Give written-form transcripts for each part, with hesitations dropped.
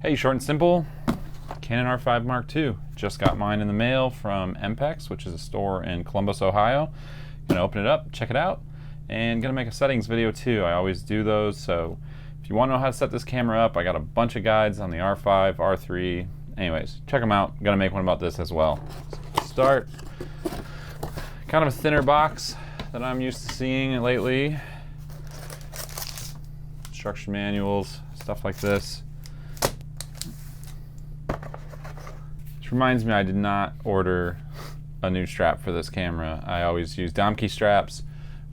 Hey, short and simple, Canon R5 Mark II. Just got mine in the mail from MPEX, which is a store in Columbus, Ohio. Gonna open it up, check it out, and gonna make a settings video too. I always do those, so if you want to know how to set this camera up, I got a bunch of guides on the R5, R3. Anyways, check them out. Gonna make one about this as well. Start, kind of a thinner box that I'm used to seeing lately. Instruction manuals, stuff like this. Reminds me I did not order a new strap for this camera. I always use Domke straps,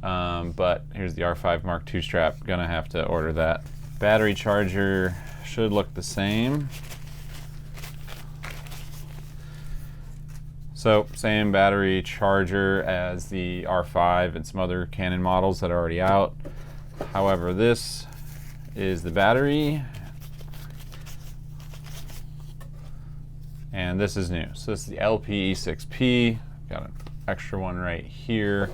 but here's the R5 Mark II strap. Gonna have to order that. Battery charger should look the same. So same battery charger as the R5 and some other Canon models that are already out. However, this is the battery. And this is new. So this is the LPE6P. Got an extra one right here.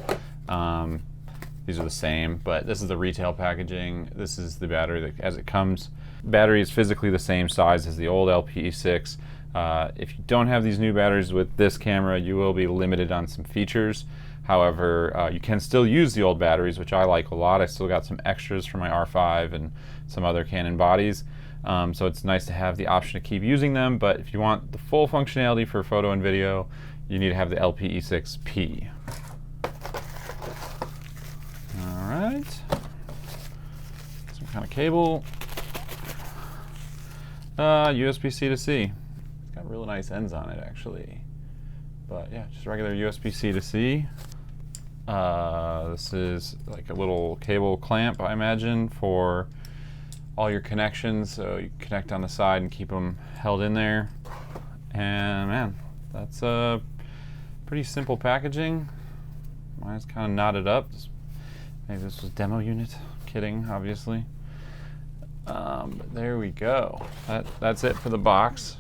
These are the same, but this is the retail packaging. This is the battery that, as it comes. Battery is physically the same size as the old LPE6. If you don't have these new batteries with this camera, you will be limited on some features. However, you can still use the old batteries, which I like a lot. I still got some extras from my R5 and some other Canon bodies. So it's nice to have the option to keep using them, but if you want the full functionality for photo and video, you need to have the LPE6P. All right, some kind of cable, USB-C to C. It's got really nice ends on it actually, but yeah, just regular USB-C to C. This is like a little cable clamp, I imagine, for all your connections, so you connect on the side and keep them held in there. And man, that's a pretty simple packaging. Mine's kind of knotted up. Maybe this was demo unit. I'm kidding, obviously. But there we go. That's it for the box.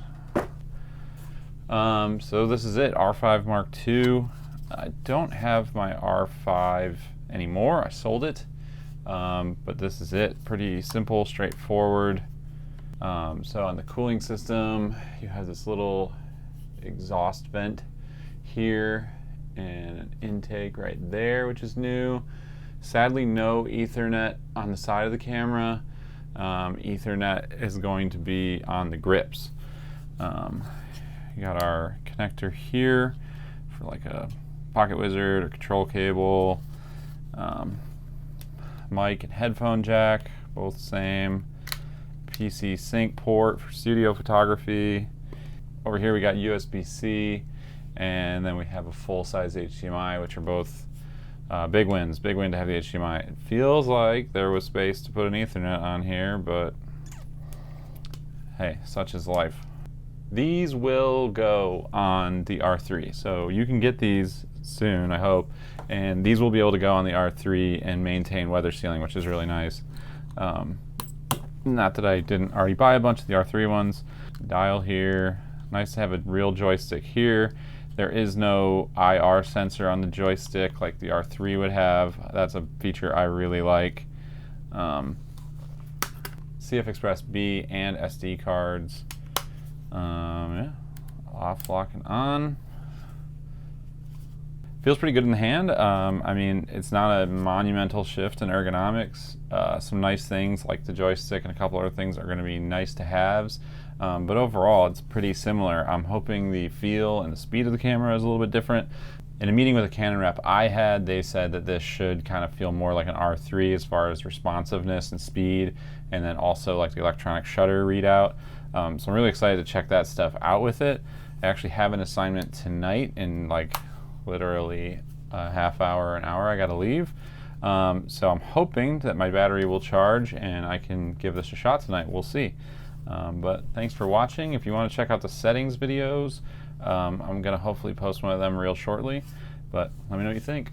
So this is it, R5 Mark II. I don't have my R5 anymore. I sold it. But this is it. Pretty simple, straightforward. So on the cooling system, you have this little exhaust vent here and an intake right there, which is new. Sadly, no Ethernet on the side of the camera. Ethernet is going to be on the grips. You got our connector here for like a pocket wizard or control cable. Mic and headphone jack, both same. PC sync port for studio photography. Over here we got USB-C, and then we have a full-size HDMI, which are both big wins. Big win to have the HDMI. It feels like there was space to put an Ethernet on here, but hey, such is life. These will go on the R3, so you can get these soon, I hope, and these will be able to go on the R3 and maintain weather sealing, which is really nice. Not that I didn't already buy a bunch of the R3 ones. Dial here, nice to have a real joystick here. There is no IR sensor on the joystick like the R3 would have. That's a feature I really like. CF Express B and SD cards. Yeah, off, lock, and on. Feels pretty good in the hand. I mean, it's not a monumental shift in ergonomics. Some nice things like the joystick and a couple other things are going to be nice to haves. But overall, it's pretty similar. I'm hoping the feel and the speed of the camera is a little bit different. In a meeting with a Canon rep I had, they said that this should kind of feel more like an R3 as far as responsiveness and speed, and then also like the electronic shutter readout. So I'm really excited to check that stuff out with it. I actually have an assignment tonight in like literally a half hour, an hour. I gotta leave. So I'm hoping that my battery will charge and I can give this a shot tonight. We'll see. But thanks for watching. If you want to check out the settings videos, I'm gonna hopefully post one of them real shortly. But let me know what you think.